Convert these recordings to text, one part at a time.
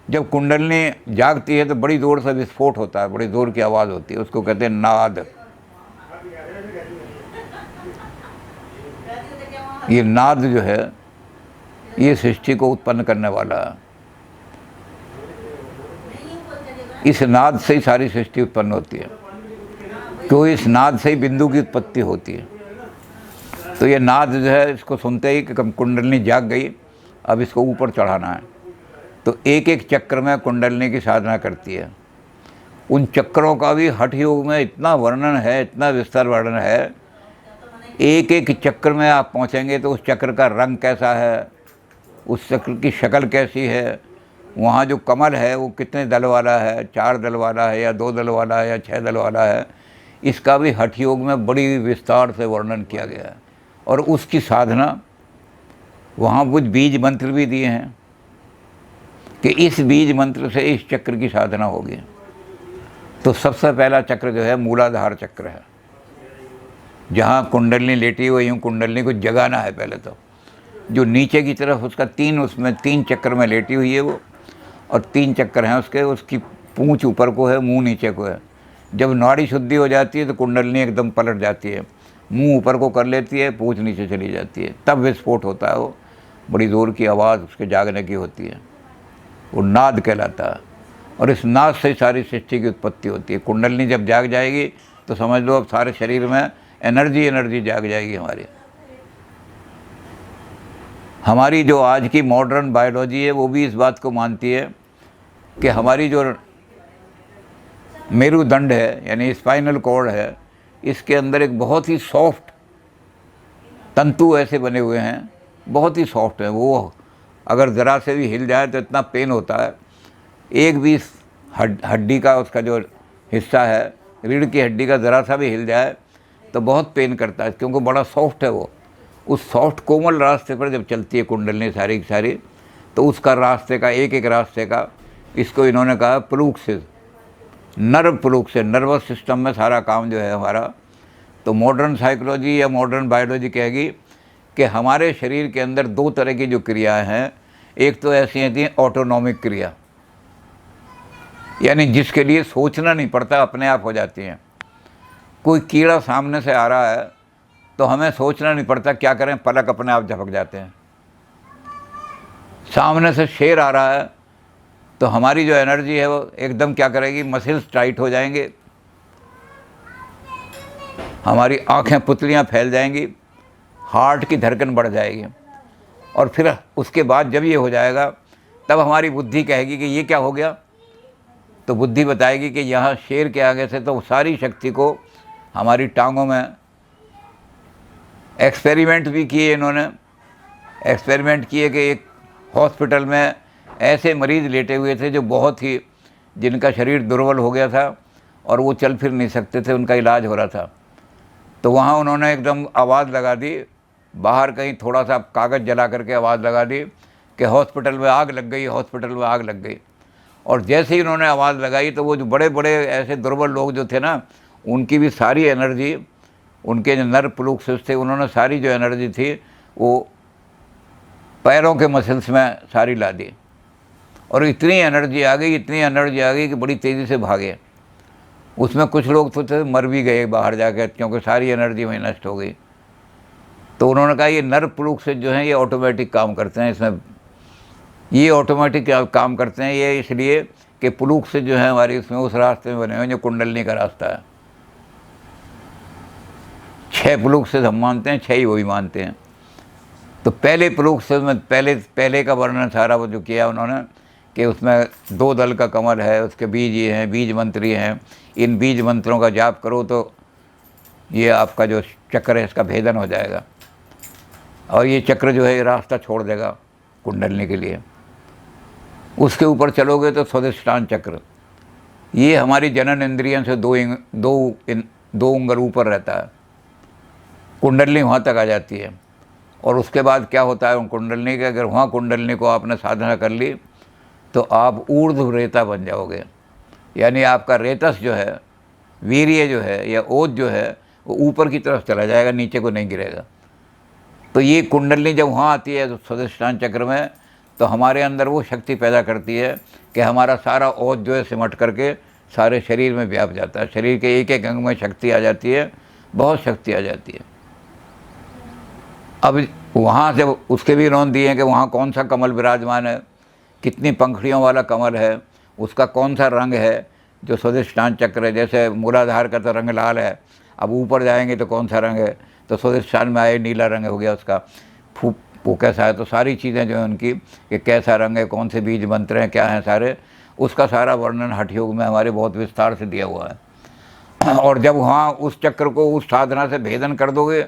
जब कुंडलनी जागती है तो बड़ी ज़ोर से विस्फोट होता है, बड़ी ज़ोर की आवाज़ होती है, उसको कहते हैं नाद। ये नाद जो है ये सृष्टि को उत्पन्न करने वाला है। इस नाद से ही सारी सृष्टि उत्पन्न होती है, क्योंकि इस नाद से ही बिंदु की उत्पत्ति होती है। तो ये नाद जो है, इसको सुनते ही कि कुंडलनी जाग गई, अब इसको ऊपर चढ़ाना है। तो एक एक चक्र में कुंडलनी की साधना करती है। उन चक्रों का भी हठ योग में इतना वर्णन है, इतना विस्तार वर्णन है। एक एक चक्र में आप पहुँचेंगे तो उस चक्र का रंग कैसा है, उस चक्र की शक्ल कैसी है, वहाँ जो कमल है वो कितने दल वाला है, 4 दल वाला है या 2 दल वाला है या 6 दल वाला है, इसका भी हठ योग में बड़ी विस्तार से वर्णन किया गया है। और उसकी साधना, वहाँ कुछ बीज मंत्र भी दिए हैं कि इस बीज मंत्र से इस चक्र की साधना होगी। तो सबसे पहला चक्र जो है मूलाधार चक्र है, जहाँ कुंडलनी लेटी हुई, यूँ कुंडलनी को जगाना है पहले तो। जो नीचे की तरफ उसका 3 चक्र में लेटी हुई है वो, और 3 चक्कर हैं उसके, उसकी पूँछ ऊपर को है, मुंह नीचे को है। जब नाड़ी शुद्धि हो जाती है तो कुंडलनी एकदम पलट जाती है, मुंह ऊपर को कर लेती है, पूँछ नीचे चली जाती है, तब विस्फोट होता है। वो बड़ी ज़ोर की आवाज़ उसके जागने की होती है, वो नाद कहलाता है। और इस नाद से सारी सृष्टि की उत्पत्ति होती है। कुंडलनी जब जाग जाएगी तो समझ लो अब सारे शरीर में एनर्जी जाग जाएगी हमारी जो आज की मॉडर्न बायोलॉजी है वो भी इस बात को मानती है कि हमारी जो मेरुदंड है, यानी स्पाइनल कॉर्ड है, इसके अंदर एक बहुत ही सॉफ्ट तंतु ऐसे बने हुए हैं, बहुत ही सॉफ्ट है। वो अगर ज़रा से भी हिल जाए तो इतना पेन होता है। एक भी हड्डी का उसका जो हिस्सा है, रीढ़ की हड्डी का ज़रा सा भी हिल जाए तो बहुत पेन करता है, क्योंकि बड़ा सॉफ्ट है वो। उस सॉफ्ट कोमल रास्ते पर जब चलती है कुंडलनी सारी की सारी, तो उसका रास्ते का एक एक रास्ते का, इसको इन्होंने कहा प्लूक्सिस, नर्व प्लूक्सिस, नर्वस सिस्टम में सारा काम जो है हमारा। तो मॉडर्न साइकोलॉजी या मॉडर्न बायोलॉजी कहेगी कि हमारे शरीर के अंदर 2 तरह की जो क्रियाएं हैं, एक तो ऐसी हैं ऑटोनॉमिक क्रिया, यानी जिसके लिए सोचना नहीं पड़ता, अपने आप हो जाती हैं। कोई कीड़ा सामने से आ रहा है तो हमें सोचना नहीं पड़ता क्या करें, पलक अपने आप झपक जाते हैं। सामने से शेर आ रहा है तो हमारी जो एनर्जी है वो एकदम क्या करेगी, मसल्स टाइट हो जाएंगे, हमारी आंखें पुतलियां फैल जाएंगी, हार्ट की धड़कन बढ़ जाएगी। और फिर उसके बाद जब ये हो जाएगा तब हमारी बुद्धि कहेगी कि ये क्या हो गया। तो बुद्धि बताएगी कि यहाँ शेर के आगे से तो सारी शक्ति को हमारी टांगों में एक्सपेरिमेंट भी किए इन्होंने। एक्सपेरिमेंट किए कि एक हॉस्पिटल में ऐसे मरीज़ लेटे हुए थे जो बहुत ही, जिनका शरीर दुर्बल हो गया था और वो चल फिर नहीं सकते थे, उनका इलाज हो रहा था। तो वहाँ उन्होंने एकदम आवाज़ लगा दी, बाहर कहीं थोड़ा सा कागज़ जला करके आवाज़ लगा दी कि हॉस्पिटल में आग लग गई, हॉस्पिटल में आग लग गई। और जैसे ही उन्होंने आवाज़ लगाई तो वो जो बड़े बड़े ऐसे दुर्बल लोग जो थे ना, उनकी भी सारी एनर्जी, उनके जो नर्व प्लूक्सिस थे, उन्होंने सारी जो एनर्जी थी वो पैरों के मसल्स में सारी ला दी। और इतनी एनर्जी आ गई कि बड़ी तेज़ी से भागे। उसमें कुछ लोग तो मर भी गए बाहर जाकर, क्योंकि सारी एनर्जी वहीं नष्ट हो गई। तो उन्होंने कहा ये नर्व प्लूक्सिस जो हैं ये ऑटोमेटिक काम करते हैं, इसमें ये ऑटोमेटिक काम करते हैं, ये इसलिए कि प्लूक्सिस जो है हमारी उसमें उस रास्ते में बने हुए जो कुंडलनी का रास्ता है। 6 प्लूक्सिस हम मानते हैं, 6 ही वही मानते हैं। तो पहले प्लूक्सिस में पहले का वर्णन सारा वो जो किया उन्होंने कि उसमें 2 दल का कमल है, उसके बीज ये हैं, बीज मंत्र ये हैं, इन बीज मंत्रों का जाप करो तो ये आपका जो चक्र है इसका भेदन हो जाएगा, और ये चक्र जो है ये रास्ता छोड़ देगा कुंडलनी के लिए। उसके ऊपर चलोगे तो स्वादिष्टान चक्र, ये हमारी जनन इंद्रियों से 2 उंगल ऊपर रहता है, कुंडलनी वहाँ तक आ जाती है। और उसके बाद क्या होता है कुंडलनी के, अगर वहाँ कुंडलनी को आपने साधना कर ली तो आप ऊर्ध्व रेता बन जाओगे, यानी आपका रेतस जो है, वीर्य जो है या ओज जो है वो ऊपर की तरफ चला जाएगा, नीचे को नहीं गिरेगा। तो ये कुंडलनी जब वहाँ आती है तो स्वादिष्टान चक्र में, तो हमारे अंदर वो शक्ति पैदा करती है कि हमारा सारा ओज जो है सिमट करके सारे शरीर में व्याप जाता है। शरीर के एक एक अंग में शक्ति आ जाती है, बहुत शक्ति आ जाती है। अब वहाँ से उसके भी नोन दिए हैं कि वहाँ कौन सा कमल विराजमान है, कितनी पंखड़ियों वाला कमल है, उसका कौन सा रंग है। जो स्वादिष्टान चक्र है, जैसे मूलाधार का तो रंग लाल है, अब ऊपर जाएंगे तो कौन सा रंग है, तो स्वादिष्टान में आए नीला रंग हो गया उसका। वो कैसा है, तो सारी चीज़ें जो है उनकी कि कैसा रंग है, कौन से बीज मंत्र हैं, क्या हैं सारे, उसका सारा वर्णन हठ योग में हमारे बहुत विस्तार से दिया हुआ है। और जब वहाँ उस चक्र को उस साधना से भेदन कर दोगे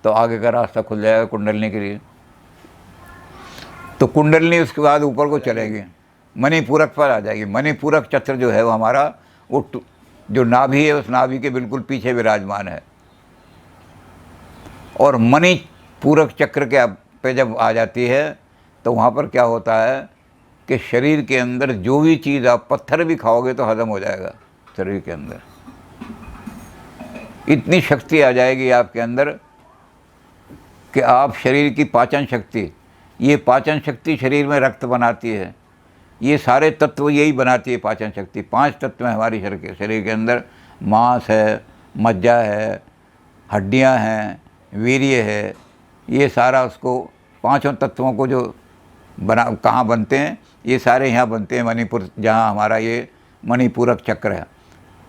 तो आगे का रास्ता खुल जाएगा कुंडलनी के लिए। तो कुंडलनी उसके बाद ऊपर को चलेगी, मणिपूरक पर आ जाएगी। मणिपूरक चक्र जो है वो हमारा वो जो नाभि है उस नाभि के बिल्कुल पीछे विराजमान है। और मणिपूरक चक्र के पे जब आ जाती है तो वहाँ पर क्या होता है कि शरीर के अंदर जो भी चीज़, आप पत्थर भी खाओगे तो हजम हो जाएगा शरीर के अंदर। इतनी शक्ति आ जाएगी आपके अंदर कि आप शरीर की पाचन शक्ति, ये पाचन शक्ति शरीर में रक्त बनाती है, ये सारे तत्व यही बनाती है पाचन शक्ति। 5 तत्व हैं हमारी शरीर के अंदर, मांस है, मज्जा है, हड्डियां हैं, वीर्य है, ये सारा उसको 5 तत्वों को जो बना कहाँ बनते हैं, ये सारे यहाँ बनते हैं मणिपुर, जहाँ हमारा ये मणिपूरक चक्र है।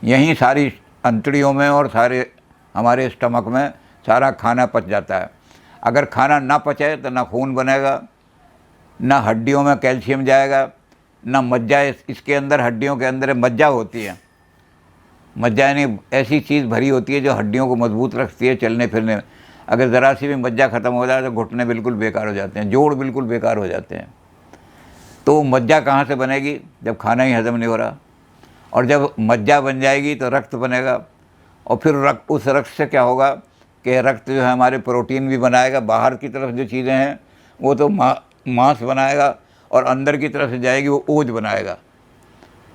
यहीं सारी अंतड़ियों में और सारे हमारे स्टमक में सारा खाना पच जाता है। अगर खाना ना पचे तो ना खून बनेगा, ना हड्डियों में कैल्शियम जाएगा, ना मज्जा। इसके अंदर हड्डियों के अंदर मज्जा होती है। मज्जा यानी ऐसी चीज़ भरी होती है जो हड्डियों को मजबूत रखती है चलने फिरने में। अगर ज़रा सी भी मज्जा ख़त्म हो जाए तो घुटने बिल्कुल बेकार हो जाते हैं, जोड़ बिल्कुल बेकार हो जाते हैं। तो मज्जा कहाँ से बनेगी जब खाना ही हजम नहीं हो रहा। और जब मज्जा बन जाएगी तो रक्त बनेगा, और फिर उस रक्त से क्या होगा कि रक्त जो है हमारे प्रोटीन भी बनाएगा। बाहर की तरफ जो चीज़ें हैं वो तो मांस बनाएगा, और अंदर की तरफ से जाएगी वो ओज बनाएगा।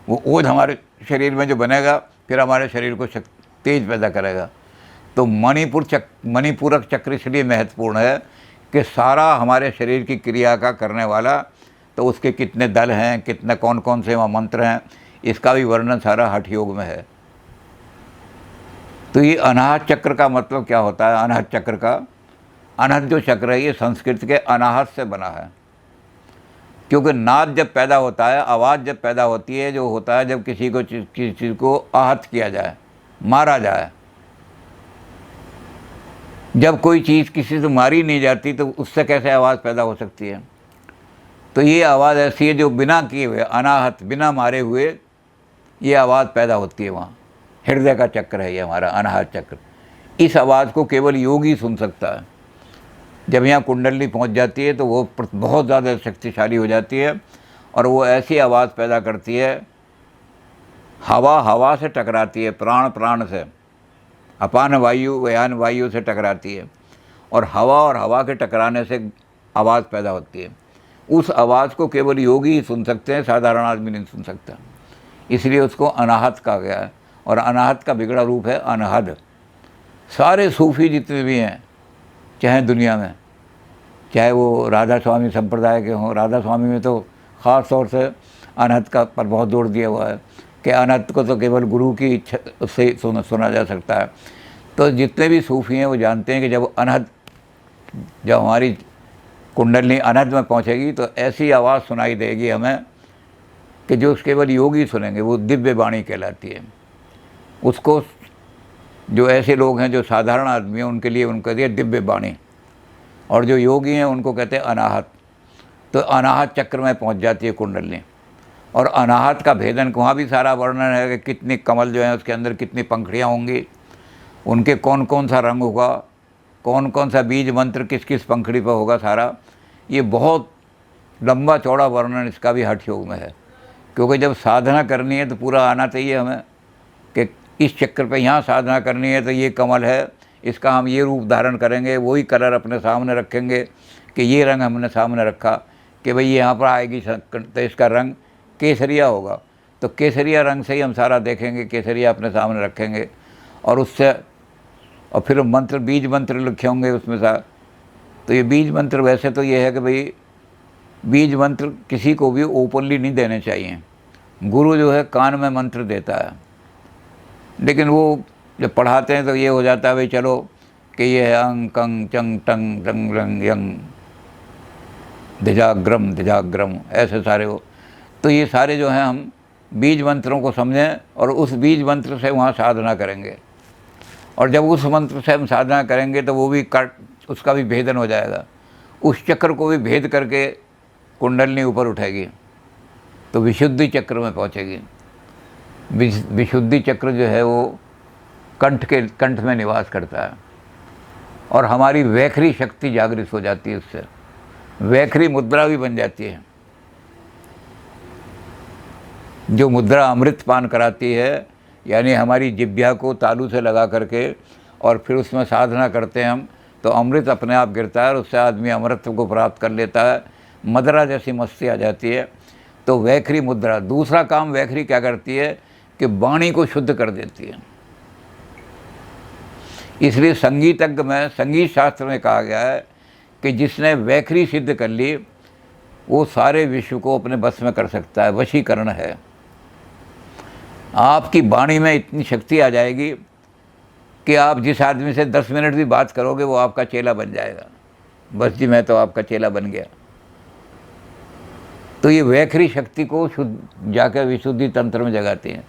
वो ओज हमारे शरीर में जो बनेगा फिर हमारे शरीर को तेज पैदा करेगा। तो मणिपूरक चक्र इसलिए महत्वपूर्ण है कि सारा हमारे शरीर की क्रिया का करने वाला, तो उसके कितने दल हैं, कितने कौन कौन से वहाँ मंत्र हैं, इसका भी वर्णन सारा हठ योग में है। तो ये अनाहत चक्र का मतलब क्या होता है? अनाहत चक्र का, अनाहत जो चक्र है ये संस्कृत के अनाहत से बना है। क्योंकि नाद जब पैदा होता है, आवाज़ जब पैदा होती है, जो होता है जब किसी चीज़ को आहत किया जाए, मारा जाए। जब कोई चीज़ किसी से मारी नहीं जाती तो उससे कैसे आवाज़ पैदा हो सकती है? तो ये आवाज़ ऐसी है जो बिना किए हुए, अनाहत, बिना मारे हुए ये आवाज़ पैदा होती है। वहाँ हृदय का चक्र है ये हमारा अनाहत चक्र। इस आवाज़ को केवल योगी सुन सकता है। जब यहाँ कुंडली पहुँच जाती है तो वो बहुत ज़्यादा शक्तिशाली हो जाती है, और वो ऐसी आवाज़ पैदा करती है, हवा हवा से टकराती है, प्राण प्राण से, अपान वायु व्यान वायु से टकराती है, और हवा के टकराने से आवाज़ पैदा होती है। उस आवाज़ को केवल योगी ही सुन सकते हैं, साधारण आदमी नहीं सुन सकता। इसलिए उसको अनाहत कहा गया है। और अनाहत का बिगड़ा रूप है अनहद। सारे सूफ़ी जितने भी हैं चाहे दुनिया में, चाहे वो राधा स्वामी संप्रदाय के हों, राधा स्वामी में तो ख़ास तौर से अनहत का पर बहुत जोर दिया हुआ है कि अनहत को तो केवल गुरु की इच्छा से सुना जा सकता है। तो जितने भी सूफ़ी हैं वो जानते हैं कि जब हमारी कुंडली अनहत में पहुंचेगी तो ऐसी आवाज़ सुनाई देगी हमें कि जो केवल योगी सुनेंगे, वो दिव्य वाणी कहलाती है। उसको जो ऐसे लोग हैं जो साधारण आदमी हैं उनके लिए उनको कहते हैं दिव्य वाणी, और जो योगी हैं उनको कहते हैं अनाहत। तो अनाहत चक्र में पहुंच जाती है कुंडली। और अनाहत का भेदन, वहाँ भी सारा वर्णन है कि कितने कमल जो हैं उसके अंदर कितनी पंखड़ियाँ होंगी, उनके कौन कौन सा रंग होगा, कौन कौन सा बीज मंत्र किस किस पंखड़ी पर होगा, सारा ये बहुत लंबा चौड़ा वर्णन इसका भी हठ योग में है। क्योंकि जब साधना करनी है तो पूरा आना चाहिए हमें कि इस चक्कर पे यहाँ साधना करनी है तो ये कमल है, इसका हम ये रूप धारण करेंगे, वही कलर अपने सामने रखेंगे कि ये रंग हमने सामने रखा कि भाई यहाँ पर आएगी तो इसका रंग केसरिया होगा, तो केसरिया रंग से ही हम सारा देखेंगे, केसरिया अपने सामने रखेंगे। और उससे और फिर मंत्र, बीज मंत्र लिखे होंगे उसमें सा। तो ये बीज मंत्र वैसे तो ये है कि भाई बीज मंत्र किसी को भी ओपनली नहीं देने चाहिए। गुरु जो है कान में मंत्र देता है, लेकिन वो जब पढ़ाते हैं तो ये हो जाता है भाई चलो कि ये है अंग कंग चंग टंग रंग रंग यंग दिजाग्रम दिजाग्रम, ऐसे सारे हो। तो ये सारे जो हैं हम बीज मंत्रों को समझें और उस बीज मंत्र से वहाँ साधना करेंगे, और जब उस मंत्र से हम साधना करेंगे तो वो भी उसका भी भेदन हो जाएगा, उस चक्र को भी भेद करके कुंडलनी ऊपर उठेगी तो विशुद्धि चक्र में पहुँचेगी। विशुद्धि चक्र जो है वो कंठ में निवास करता है और हमारी वैखरी शक्ति जागृत हो जाती है, उससे वैखरी मुद्रा भी बन जाती है। जो मुद्रा अमृत पान कराती है, यानी हमारी जिह्वा को तालू से लगा करके और फिर उसमें साधना करते हैं हम, तो अमृत अपने आप गिरता है और उससे आदमी अमृत को प्राप्त कर लेता है, मदरा जैसी मस्ती आ जाती है। तो वैखरी मुद्रा। दूसरा काम वैखरी क्या करती है कि वाणी को शुद्ध कर देती है। इसलिए संगीतज्ञ में, संगीत शास्त्र में कहा गया है कि जिसने वैखरी सिद्ध कर ली वो सारे विश्व को अपने बस में कर सकता है, वशीकरण है। आपकी वाणी में इतनी शक्ति आ जाएगी कि आप जिस आदमी से 10 मिनट भी बात करोगे वो आपका चेला बन जाएगा। बस जी मैं तो आपका चेला बन गया। तो ये वैखरी शक्ति को शुद्ध जाकर विशुद्धि तंत्र में जगाती है।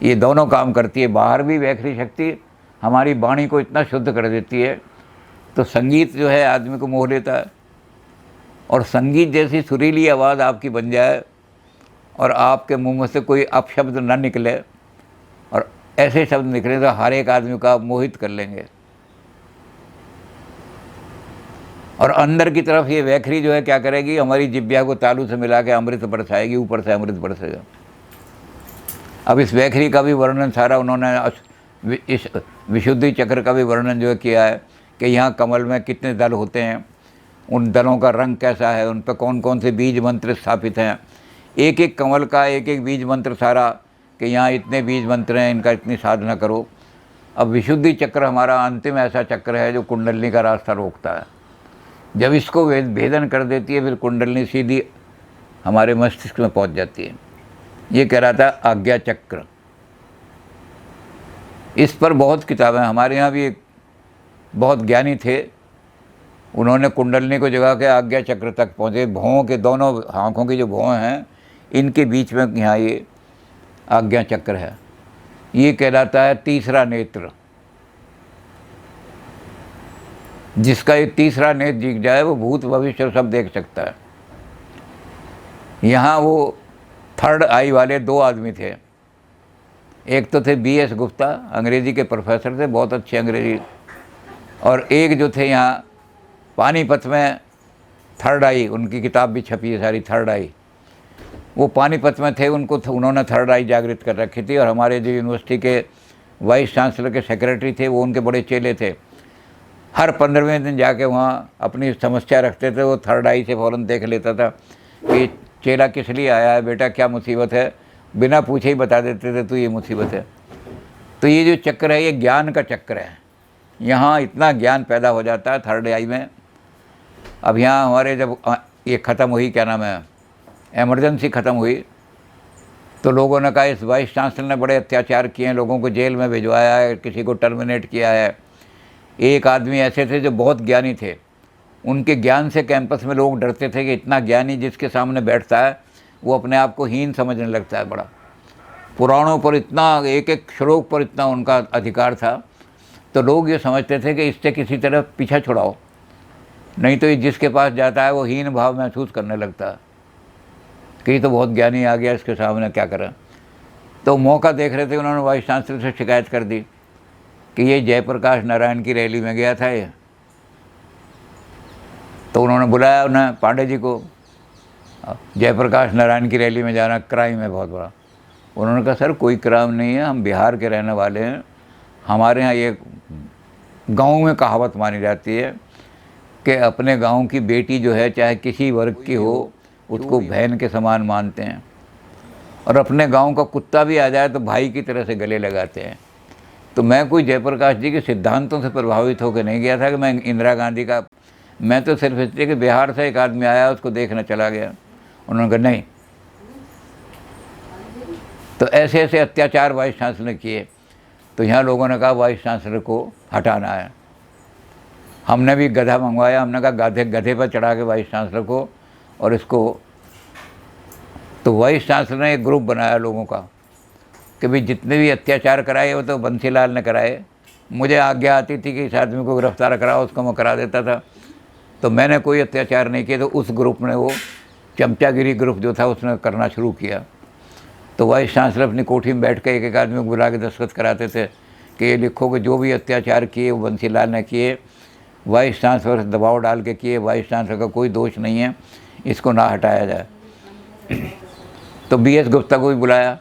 ये दोनों काम करती है। बाहर भी वैखरी शक्ति हमारी वाणी को इतना शुद्ध कर देती है, तो संगीत जो है आदमी को मोह लेता है। और संगीत जैसी सुरीली आवाज़ आपकी बन जाए और आपके मुंह में से कोई अपशब्द न निकले, और ऐसे शब्द निकले तो हर एक आदमी को आप मोहित कर लेंगे। और अंदर की तरफ ये वैखरी जो है क्या करेगी, हमारी जिह्वा को तालू से मिला के अमृत बरसाएगी, ऊपर से अमृत बरसेगा। अब इस वैखरी का भी वर्णन सारा उन्होंने इस विशुद्धि चक्र का भी वर्णन जो है किया है कि यहाँ कमल में कितने दल होते हैं, उन दलों का रंग कैसा है, उन पर कौन कौन से बीज मंत्र स्थापित हैं। एक एक कमल का एक एक बीज मंत्र सारा कि यहाँ इतने बीज मंत्र हैं, इनका इतनी साधना करो। अब विशुद्धि चक्र हमारा अंतिम ऐसा चक्र है जो कुंडलनी का रास्ता रोकता है। जब इसको भेदन कर देती है फिर कुंडलनी सीधी हमारे मस्तिष्क में पहुँच जाती है। ये कह रहा था आज्ञा चक्र। इस पर बहुत किताबें, हमारे यहाँ भी एक बहुत ज्ञानी थे, उन्होंने कुंडलनी को जगा के आज्ञा चक्र तक पहुँचे। भौं के दोनों आँखों की जो भौं हैं इनके बीच में यहाँ ये आज्ञा चक्र है। ये कहलाता है तीसरा नेत्र। जिसका ये तीसरा नेत्र दिख जाए वो भूत भविष्य सब देख सकता है। यहाँ वो थर्ड आई वाले 2 आदमी थे। एक तो थे BS गुप्ता, अंग्रेज़ी के प्रोफेसर थे, बहुत अच्छे अंग्रेज़ी, और एक जो थे यहाँ पानीपत में थर्ड आई, उनकी किताब भी छपी है सारी, थर्ड आई। वो पानीपत में थे, उन्होंने थर्ड आई जागृत कर रखी थी। और हमारे जो यूनिवर्सिटी के वाइस चांसलर के सेक्रेटरी थे वो उनके बड़े चेले थे। हर 15वें दिन जाके वहाँ अपनी समस्या रखते थे। वो थर्ड आई से फ़ौरन देख लेता था कि चेला किस लिए आया है, बेटा क्या मुसीबत है, बिना पूछे ही बता देते थे तो ये मुसीबत है। तो ये जो चक्र है ये ज्ञान का चक्र है। यहाँ इतना ज्ञान पैदा हो जाता है थर्ड आई में। अब यहाँ हमारे जब ये ख़त्म हुई, क्या नाम है, एमरजेंसी ख़त्म हुई, तो लोगों ने कहा इस वाइस चांसलर ने बड़े अत्याचार किए हैं, लोगों को जेल में भिजवाया है, किसी को टर्मिनेट किया है। एक आदमी ऐसे थे जो बहुत ज्ञानी थे, उनके ज्ञान से कैंपस में लोग डरते थे कि इतना ज्ञानी जिसके सामने बैठता है वो अपने आप को हीन समझने लगता है। बड़ा पुराणों पर इतना, एक एक श्लोक पर इतना उनका अधिकार था, तो लोग ये समझते थे कि इससे किसी तरह पीछा छुड़ाओ, नहीं तो ये जिसके पास जाता है वो हीन भाव महसूस करने लगता है कि ये तो बहुत ज्ञानी आ गया, इसके सामने क्या करें। तो मौका देख रहे थे, उन्होंने वाइस चांसलर से शिकायत कर दी कि ये जयप्रकाश नारायण की रैली में गया था ये। तो उन्होंने बुलाया उन्हें, पांडे जी को, जयप्रकाश नारायण की रैली में जाना क्राइम है बहुत बड़ा। उन्होंने कहा सर कोई क्राइम नहीं है, हम बिहार के रहने वाले हैं, हमारे यहाँ ये गांव में कहावत मानी जाती है कि अपने गांव की बेटी जो है चाहे किसी वर्ग की हो उसको बहन के समान मानते हैं, और अपने गांव का कुत्ता भी आ जाए तो भाई की तरह से गले लगाते हैं। तो मैं कोई जयप्रकाश जी के सिद्धांतों से प्रभावित होकर नहीं गया था कि मैं इंदिरा गांधी का मैं तो सिर्फ इसलिए कि बिहार से एक आदमी आया उसको देखने चला गया। उन्होंने कहा नहीं। तो ऐसे ऐसे अत्याचार वाइस चांसलर ने किए। तो यहाँ लोगों ने कहा वाइस चांसलर को हटाना है। हमने भी गधा मंगवाया, हमने कहा गधे पर चढ़ा के वाइस चांसलर को और इसको। तो वाइस चांसलर ने एक ग्रुप बनाया लोगों का कि भाई जितने भी अत्याचार कराए वो तो बंसीलाल ने कराए। मुझे आज्ञा आती थी कि इस आदमी को गिरफ्तार कराओ, उसको मैं करा देता था। तो मैंने कोई अत्याचार नहीं किया। तो उस ग्रुप ने, वो चमचागिरी ग्रुप जो था, उसने करना शुरू किया। तो वाइस चांसलर अपनी कोठी में बैठ कर एक एक आदमी को बुला के दस्तखत कराते थे कि ये लिखो कि जो भी अत्याचार किए वो बंसीलाल ने किए, वाइस चांसलर से दबाव डाल के किए, वाइस चांसलर का कोई दोष नहीं है, इसको ना हटाया जाए। तो BS गुप्ता को भी बुलाया।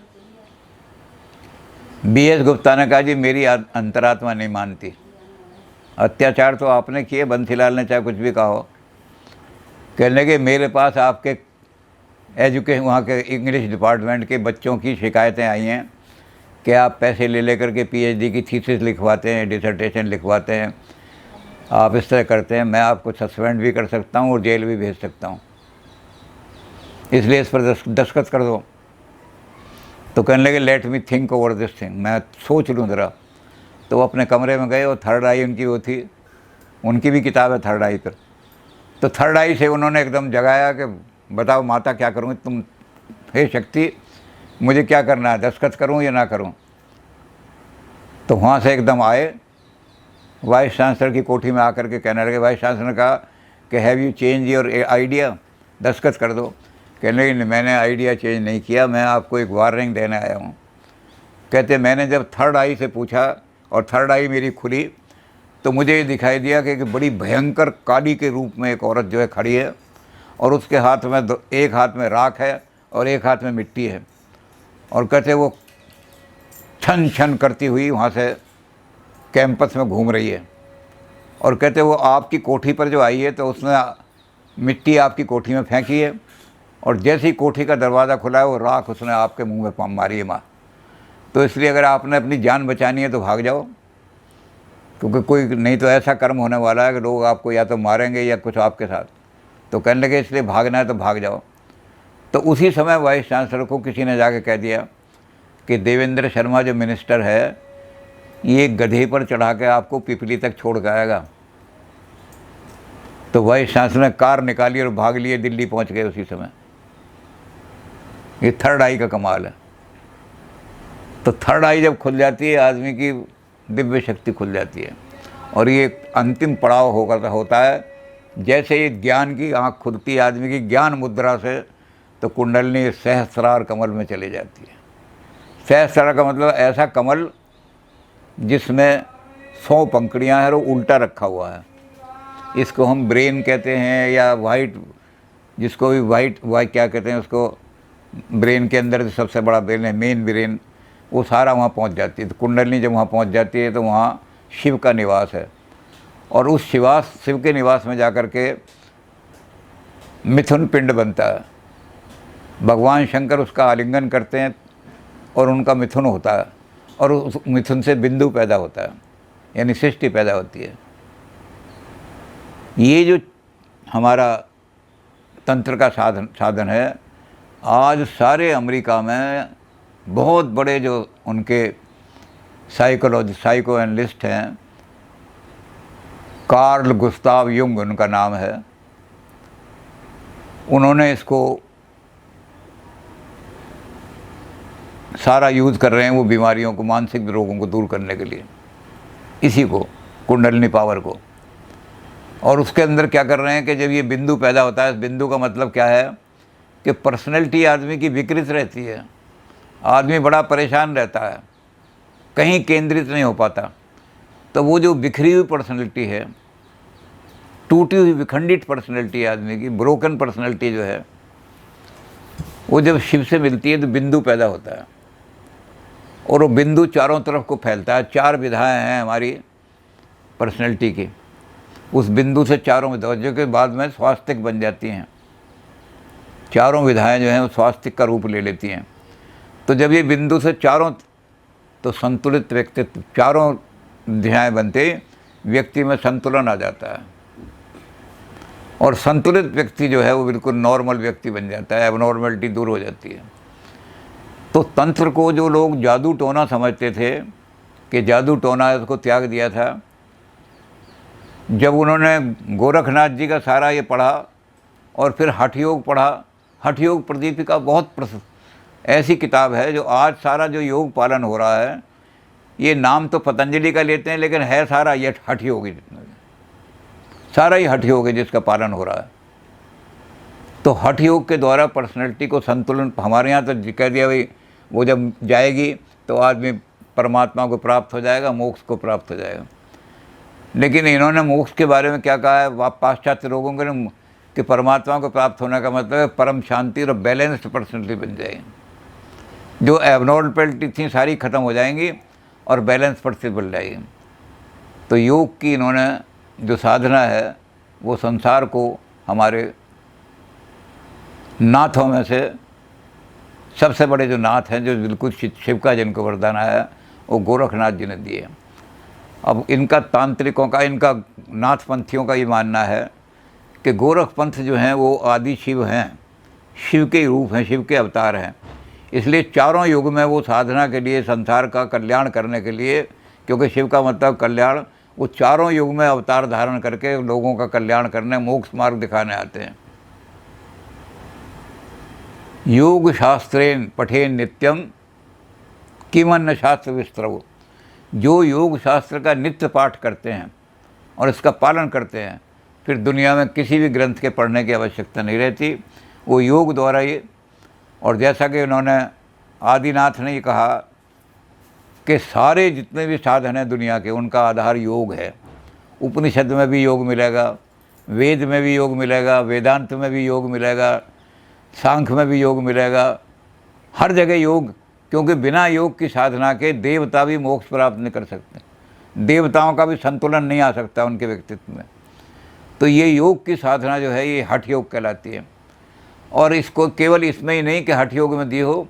BS गुप्ता ने कहा जी मेरी अंतरात्मा नहीं मानती, अत्याचार तो आपने किए, बंसीलाल ने चाहे कुछ भी कहा हो। कहने लगे मेरे पास आपके एजुकेशन, वहाँ के इंग्लिश डिपार्टमेंट के बच्चों की शिकायतें आई हैं कि आप पैसे ले लेकर के PhD की थीसिस लिखवाते हैं, डिसर्टेशन लिखवाते हैं, आप इस तरह करते हैं, मैं आपको सस्पेंड भी कर सकता हूँ और जेल भी भेज सकता हूँ, इसलिए इस पर दस्तखत कर दो। तो कहने लगे let me think over this thing, मैं सोच लूँ ज़रा। तो वो अपने कमरे में गए और थर्ड आई उनकी वो थी, उनकी भी किताब है थर्ड आई पर। तो थर्ड आई से उन्होंने एकदम जगाया कि बताओ माता क्या करूँ, तुम हे शक्ति मुझे क्या करना है, दस्तखत करूँ या ना करूँ। तो वहाँ से एकदम आए, वाइस चांसलर की कोठी में आकर के कहने लगे, वाइस चांसलर ने कहा कि have you change your idea, दस्तखत कर दो। कहने लगे मैंने आइडिया चेंज नहीं किया, मैं आपको एक वार्निंग देने आया हूँ। कहते मैंने जब थर्ड आई से पूछा और थर्ड आई मेरी खुली तो मुझे ये दिखाई दिया कि बड़ी भयंकर काली के रूप में एक औरत जो है खड़ी है और उसके हाथ में एक हाथ में राख है और एक हाथ में मिट्टी है। और कहते वो छन छन करती हुई वहाँ से कैंपस में घूम रही है। और कहते वो आपकी कोठी पर जो आई है तो उसने मिट्टी आपकी कोठी में फेंकी है और जैसे ही कोठी का दरवाज़ा खुला है वो राख उसने आपके मुंह में मारी है माँ। तो इसलिए अगर आपने अपनी जान बचानी है तो भाग जाओ, क्योंकि कोई नहीं तो ऐसा कर्म होने वाला है कि लोग आपको या तो मारेंगे या कुछ आपके साथ। तो कहने लगे इसलिए भागना है तो भाग जाओ। तो उसी समय वाइस चांसलर को किसी ने जाके कह दिया कि देवेंद्र शर्मा जो मिनिस्टर है ये गधे पर चढ़ा के आपको पिपली तक छोड़ के आएगा। तो वाइस चांसलर ने कार निकाली और भाग लिए, दिल्ली पहुंच गए उसी समय। ये थर्ड आई का कमाल है। तो थर्ड आई जब खुल जाती है आदमी की दिव्य शक्ति खुल जाती है और ये अंतिम पड़ाव होता है। जैसे ये ज्ञान की आँख खुलती है आदमी की ज्ञान मुद्रा से, तो कुंडलनी सहस्रार कमल में चली जाती है। सहस्रार का मतलब ऐसा कमल जिसमें 100 पंखुड़ियाँ हैं और उल्टा रखा हुआ है। इसको हम ब्रेन कहते हैं या वाइट, जिसको भी वाइट क्या कहते हैं उसको, ब्रेन के अंदर जो सबसे बड़ा ब्रेन है मेन ब्रेन, वो सारा वहाँ पहुँच जाती है। तो कुंडलनी जब वहाँ पहुँच जाती है तो वहाँ शिव का निवास है और उस शिव के निवास में जाकर के मिथुन पिंड बनता है। भगवान शंकर उसका आलिंगन करते हैं और उनका मिथुन होता है और उस मिथुन से बिंदु पैदा होता है, यानी सृष्टि पैदा होती है। ये जो हमारा तंत्र का साधन है, आज सारे अमेरिका में बहुत बड़े जो उनके साइको एनालिस्ट हैं, कार्ल गुस्ताव युंग उनका नाम है, उन्होंने इसको सारा यूज़ कर रहे हैं वो बीमारियों को, मानसिक रोगों को दूर करने के लिए, इसी को कुंडलिनी पावर को। और उसके अंदर क्या कर रहे हैं कि जब ये बिंदु पैदा होता है, इस बिंदु का मतलब क्या है कि पर्सनैलिटी आदमी की विकृत रहती है, आदमी बड़ा परेशान रहता है, कहीं केंद्रित नहीं हो पाता। तो वो जो बिखरी हुई पर्सनैलिटी है, टूटी हुई विखंडित पर्सनैलिटी आदमी की, ब्रोकन पर्सनैलिटी जो है, वो जब शिव से मिलती है तो बिंदु पैदा होता है और वो बिंदु चारों तरफ को फैलता है। 4 विधाएं हैं हमारी पर्सनैलिटी की, उस बिंदु से चारों विधाएं जो के बाद में स्वास्तिक बन जाती हैं। चारों विधाएं जो हैं वो स्वास्तिक का रूप ले लेती हैं। तो जब ये बिंदु से चारों, तो संतुलित व्यक्तित्व, चारों ध्यान बनते व्यक्ति में संतुलन आ जाता है। और संतुलित व्यक्ति जो है वो बिल्कुल नॉर्मल व्यक्ति बन जाता है, एबनॉर्मलिटी दूर हो जाती है। तो तंत्र को जो लोग जादू टोना समझते थे कि जादू टोना है, उसको त्याग दिया था। जब उन्होंने गोरखनाथ जी का सारा ये पढ़ा और फिर हठ योग पढ़ा, हठ योग प्रदीपिका बहुत ऐसी किताब है जो आज सारा जो योग पालन हो रहा है, ये नाम तो पतंजलि का लेते हैं लेकिन है सारा ये हठ योग ही, जितना सारा ही हठ योग है जिसका पालन हो रहा है। तो हठ योग के द्वारा पर्सनैलिटी को संतुलन, हमारे यहाँ तो कह दिया भाई वो जब जाएगी तो आदमी परमात्मा को प्राप्त हो जाएगा, मोक्ष को प्राप्त हो जाएगा। लेकिन इन्होंने मोक्ष के बारे में क्या कहा है पाश्चात्य लोगों के ने, कि परमात्मा को प्राप्त होने का मतलब है परम शांति और बैलेंस्ड पर्सनैलिटी बन जाएगी, जो एबनॉर्मलिटी थी सारी खत्म हो जाएंगी और बैलेंस पर्सनैलिटी बन जाएगी। तो योग की इन्होंने जो साधना है वो संसार को हमारे नाथों में से सबसे बड़े जो नाथ हैं, जो बिल्कुल शिव का जिनको वरदान आया, वो गोरखनाथ जी ने दिए। अब इनका तांत्रिकों का, इनका नाथपंथियों का ये मानना है कि गोरख पंथ जो हैं वो आदि शिव हैं, शिव के रूप हैं, शिव के अवतार हैं। इसलिए चारों युग में वो साधना के लिए, संसार का कल्याण करने के लिए, क्योंकि शिव का मतलब कल्याण, वो चारों युग में अवतार धारण करके लोगों का कल्याण करने, मोक्ष मार्ग दिखाने आते हैं। योग शास्त्रेन पठेन नित्यम किमन्न शास्त्र विस्तरव। जो योग शास्त्र का नित्य पाठ करते हैं और इसका पालन करते हैं, फिर दुनिया में किसी भी ग्रंथ के पढ़ने की आवश्यकता नहीं रहती, वो योग द्वारा ही। और जैसा कि उन्होंने आदिनाथ ने ये कहा कि सारे जितने भी साधन हैं दुनिया के, उनका आधार योग है। उपनिषद में भी योग मिलेगा, वेद में भी योग मिलेगा, वेदांत में भी योग मिलेगा, सांख्य में भी योग मिलेगा, हर जगह योग। क्योंकि बिना योग की साधना के देवता भी मोक्ष प्राप्त नहीं कर सकते, देवताओं का भी संतुलन नहीं आ सकता उनके व्यक्तित्व में। तो ये योग की साधना जो है ये हठ योग कहलाती है। और इसको केवल इसमें ही नहीं कि हठ योग में दी हो,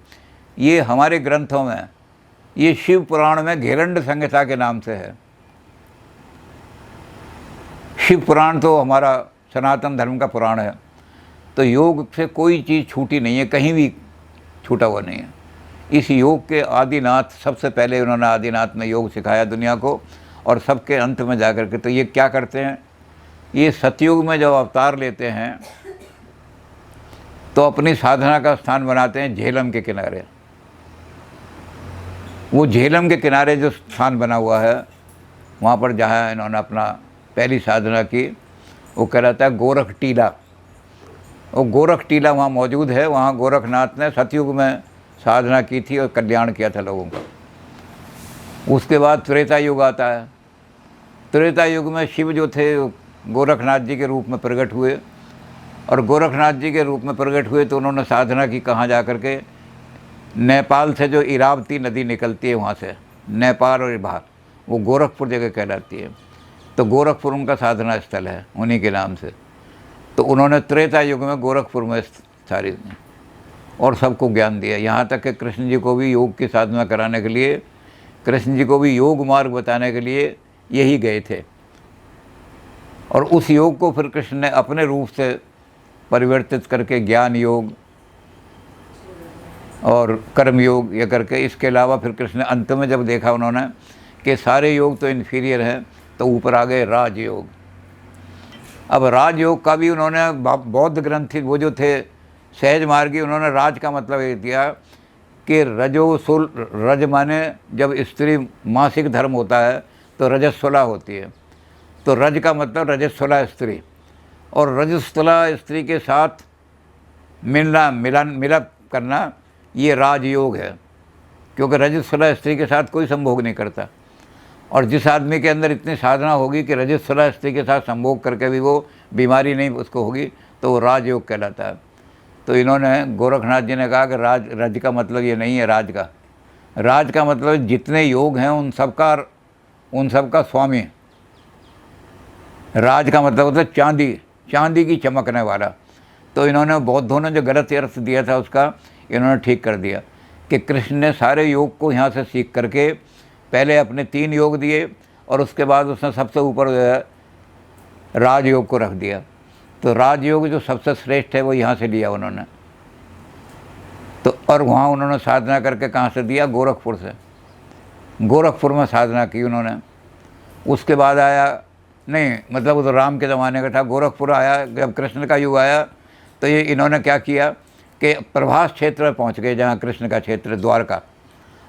ये हमारे ग्रंथों में, ये शिव पुराण में घेरंड संहिता के नाम से है। शिव पुराण तो हमारा सनातन धर्म का पुराण है। तो योग से कोई चीज़ छूटी नहीं है, कहीं भी छूटा हुआ नहीं है। इस योग के आदिनाथ, सबसे पहले उन्होंने आदिनाथ ने योग सिखाया दुनिया को, और सबके अंत में जाकर के तो ये क्या करते हैं, ये सतयुग में जब अवतार लेते हैं तो अपनी साधना का स्थान बनाते हैं झेलम के किनारे। वो झेलम के किनारे जो स्थान बना हुआ है, वहाँ पर जहाँ इन्होंने अपना पहली साधना की, वो कहलाता है गोरख टीला। वो गोरख टीला वहाँ मौजूद है। वहाँ गोरखनाथ ने सतयुग में साधना की थी और कल्याण किया था लोगों का। उसके बाद त्रेता युग आता है। त्रेता युग में शिव जो थे गोरखनाथ जी के रूप में प्रकट हुए, और गोरखनाथ जी के रूप में प्रकट हुए तो उन्होंने साधना की कहाँ जा कर के, नेपाल से जो इरावती नदी निकलती है वहाँ से, नेपाल और बाहर, वो गोरखपुर जगह कहलाती है। तो गोरखपुर उनका साधना स्थल है उन्हीं के नाम से। तो उन्होंने त्रेता युग में गोरखपुर में सारी और सबको ज्ञान दिया। यहाँ तक कि कृष्ण जी को भी योग की साधना कराने के लिए, कृष्ण जी को भी योग मार्ग बताने के लिए यही गए थे। और उस योग को फिर कृष्ण ने अपने रूप से परिवर्तित करके ज्ञान योग और कर्म योग ये करके, इसके अलावा फिर कृष्ण ने अंत में जब देखा उन्होंने कि सारे योग तो इन्फीरियर हैं, तो ऊपर आ गए राजयोग। अब राजयोग का भी उन्होंने बौद्ध ग्रंथ वो जो थे सहज मार्गी, उन्होंने राज का मतलब ये दिया कि रजोसुल, रज माने जब स्त्री मासिक धर्म होता है तो रजस्वला होती है, तो रज का मतलब रजस्वला स्त्री, और रजस्वला स्त्री के साथ मिलना, मिलप करना, ये राजयोग है। क्योंकि रजस्वला स्त्री के साथ कोई संभोग नहीं करता, और जिस आदमी के अंदर इतनी साधना होगी कि रजस्वला स्त्री के साथ संभोग करके भी वो बीमारी नहीं उसको होगी, तो वो राजयोग कहलाता है। तो इन्होंने, गोरखनाथ जी ने कहा कि रज का मतलब ये नहीं है राज का। राज का मतलब जितने योग हैं उन सबका स्वामी। राज का मतलब होता है चांदी, चांदी की चमकने वाला। तो इन्होंने, बौद्धों ने जो गलत अर्थ दिया था उसका इन्होंने ठीक कर दिया कि कृष्ण ने सारे योग को यहाँ से सीख करके पहले अपने 3 योग दिए, और उसके बाद उसने सबसे ऊपर राजयोग को रख दिया। तो राजयोग जो सबसे श्रेष्ठ है वो यहाँ से लिया उन्होंने। तो और वहाँ उन्होंने साधना करके कहाँ से दिया? गोरखपुर से। गोरखपुर में साधना की उन्होंने। उसके बाद आया, नहीं मतलब वो तो राम के ज़माने का था, गोरखपुर आया, जब कृष्ण का युग आया तो ये इन्होंने क्या किया कि प्रभास क्षेत्र में पहुँच गए, जहाँ कृष्ण का क्षेत्र द्वारका,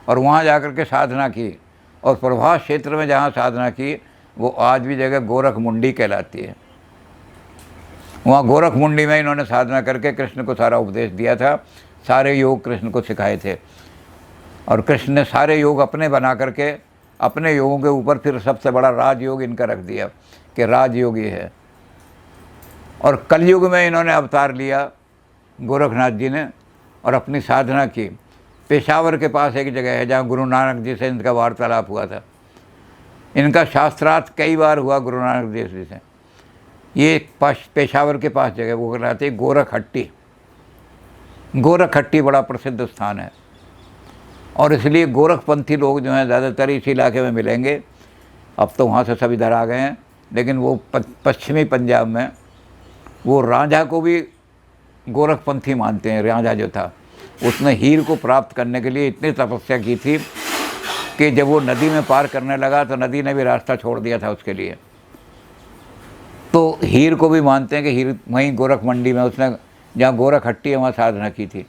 और वहाँ जा कर के साधना की। और प्रभास क्षेत्र में जहाँ साधना की वो आज भी जगह गोरख मुंडी कहलाती है। वहाँ गोरख मुंडी में इन्होंने साधना करके कृष्ण को सारा उपदेश दिया था, सारे योग कृष्ण को सिखाए थे। और कृष्ण ने सारे योग अपने बना करके अपने योगों के ऊपर फिर सबसे बड़ा राजयोग इनका रख दिया कि राजयोग ये है। और कलयुग में इन्होंने अवतार लिया गोरखनाथ जी ने और अपनी साधना की। पेशावर के पास एक जगह है जहाँ गुरु नानक जी से इनका वार्तालाप हुआ था। इनका शास्त्रार्थ कई बार हुआ गुरु नानक देव जी से। ये पेशावर के पास जगह वो कहलाती है गोरखहट्टी। गोरखहट्टी बड़ा प्रसिद्ध स्थान है और इसलिए गोरखपंथी लोग जो हैं ज़्यादातर इस इलाके में मिलेंगे। अब तो वहाँ से सब इधर आ गए हैं, लेकिन वो पश्चिमी पंजाब में वो रांझा को भी गोरखपंथी मानते हैं। रांझा जो था उसने हीर को प्राप्त करने के लिए इतनी तपस्या की थी कि जब वो नदी में पार करने लगा तो नदी ने भी रास्ता छोड़ दिया था उसके लिए। तो हीर को भी मानते हैं कि हीर वहीं गोरख मंडी में उसने, जहाँ गोरखहट्टी है वहाँ साधना की थी।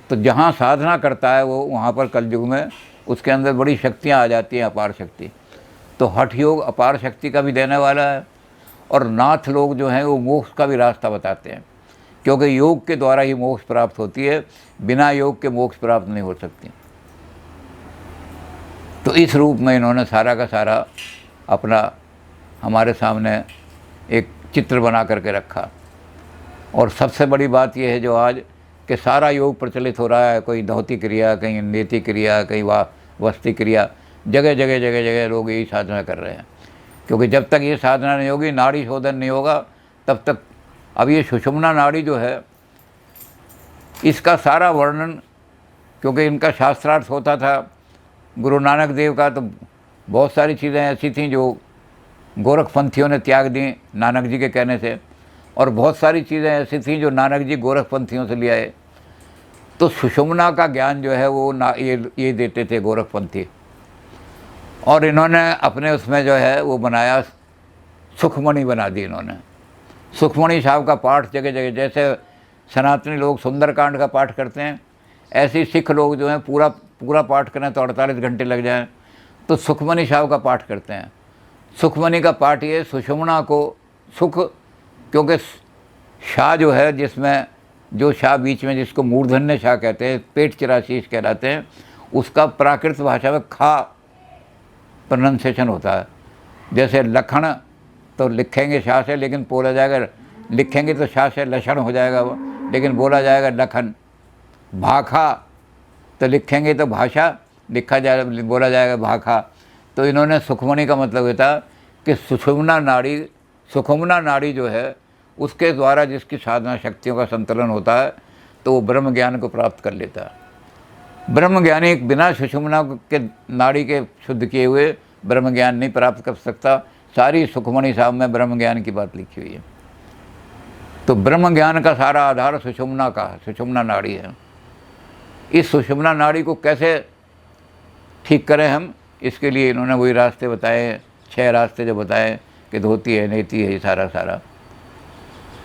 तो जहाँ साधना करता है वो वहाँ पर कलयुग में उसके अंदर बड़ी शक्तियाँ आ जाती हैं, अपार शक्ति। तो हठ योग अपार शक्ति का भी देने वाला है। और नाथ लोग जो हैं वो मोक्ष का भी रास्ता बताते हैं, क्योंकि योग के द्वारा ही मोक्ष प्राप्त होती है, बिना योग के मोक्ष प्राप्त नहीं हो सकती। तो इस रूप में इन्होंने सारा का सारा अपना हमारे सामने एक चित्र बना करके रखा। और सबसे बड़ी बात यह है जो आज कि सारा योग प्रचलित हो रहा है, कोई धौती क्रिया, कहीं नेति क्रिया, कहीं वस्ती क्रिया, जगह जगह जगह जगह लोग यही साधना कर रहे हैं। क्योंकि जब तक ये साधना नहीं होगी, नाड़ी शोधन नहीं होगा, तब तक। अब ये सुषुम्ना नाड़ी जो है इसका सारा वर्णन, क्योंकि इनका शास्त्रार्थ होता था गुरु नानक देव का, तो बहुत सारी चीज़ें ऐसी थीं जो गोरखपंथियों ने त्याग दी नानक जी के कहने से, और बहुत सारी चीज़ें ऐसी थीं जो नानक जी गोरखपंथियों से ले आए। तो सुषुम्ना का ज्ञान जो है वो ये देते थे गोरखपंथी। और इन्होंने अपने उसमें जो है वो बनाया, सुखमणि बना दी इन्होंने। सुखमणि साहब का पाठ जगह जगह, जैसे सनातनी लोग सुंदरकांड का पाठ करते हैं, ऐसे सिख लोग जो हैं पूरा पाठ करें तो 48 घंटे लग जाएं, तो सुखमणि साहब का पाठ करते हैं। सुखमणि का पाठ ये सुषुम्ना को सुख, क्योंकि शाह जो है, जिसमें जो शाह बीच में, जिसको मूर्धन्य शाह कहते हैं, पेट चिराशीष कहलाते हैं, उसका प्राकृत भाषा में खा प्रोनाउंसिएशन होता है। जैसे लखन तो लिखेंगे शाह से, लेकिन बोला जाएगा, लिखेंगे तो शाह से लक्षण हो जाएगा वो, लेकिन बोला जाएगा लखन। भाखा तो लिखेंगे तो भाषा, लिखा जाएगा, बोला जाएगा भाखा। तो इन्होंने सुखमणि का मतलब ये था कि सुखुम्ना नाड़ी जो है उसके द्वारा जिसकी साधना शक्तियों का संतुलन होता है तो वो ब्रह्म ज्ञान को प्राप्त कर लेता है। ब्रह्म ज्ञानी बिना सुषुम्ना के नाड़ी के शुद्ध किए हुए ब्रह्म ज्ञान नहीं प्राप्त कर सकता। सारी सुखमणि साहब में ब्रह्म ज्ञान की बात लिखी हुई है। तो ब्रह्म ज्ञान का सारा आधार सुषुम्ना का है, सुषुम्ना नाड़ी है। इस सुषुम्ना नाड़ी को कैसे ठीक करें हम, इसके लिए इन्होंने वही रास्ते बताए, 6 रास्ते जो बताए कि धोती है, नेति है, ये सारा।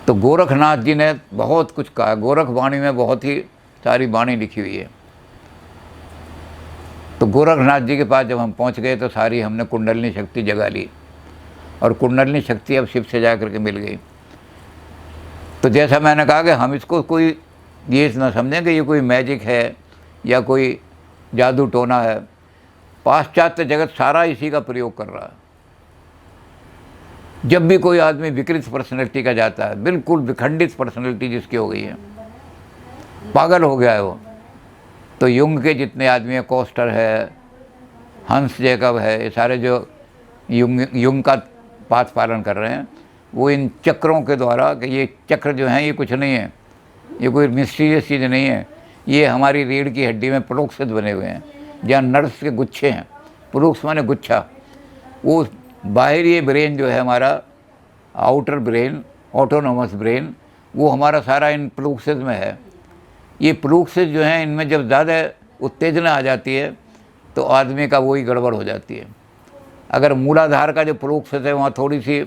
तो गोरखनाथ जी ने बहुत कुछ कहा, गोरख वाणी में बहुत ही सारी वाणी लिखी हुई है। तो गोरखनाथ जी के पास जब हम पहुंच गए तो सारी हमने कुंडलिनी शक्ति जगा ली, और कुंडलिनी शक्ति अब शिव से जा कर के मिल गई। तो जैसा मैंने कहा कि हम इसको कोई ये ना समझें कि ये कोई मैजिक है या कोई जादू टोना है। पाश्चात्य जगत सारा इसी का प्रयोग कर रहा है। जब भी कोई आदमी विकृत पर्सनैलिटी का जाता है, बिल्कुल विखंडित पर्सनैलिटी जिसकी हो गई है, पागल हो गया है वो, तो युंग के जितने आदमी हैं, कोस्टर है, हंस जैकब है, ये सारे जो युंग का पाथ पालन कर रहे हैं, वो इन चक्रों के द्वारा, कि ये चक्र जो हैं ये कुछ नहीं है, ये कोई मिस्टीरियस चीज़ नहीं है, ये हमारी रीढ़ की हड्डी में प्रोक्स बने हुए हैं, जहाँ नर्व्स के गुच्छे हैं। प्रोक्स माने गुच्छा। वो बाहरी ब्रेन जो है हमारा, आउटर ब्रेन, ऑटोनोमस ब्रेन, वो हमारा सारा इन प्लूक्सेस में है। ये प्लूक्सेस जो हैं, इनमें जब ज़्यादा उत्तेजना आ जाती है तो आदमी का वही गड़बड़ हो जाती है। अगर मूलाधार का जो प्लूक्सेस है वहाँ थोड़ी सी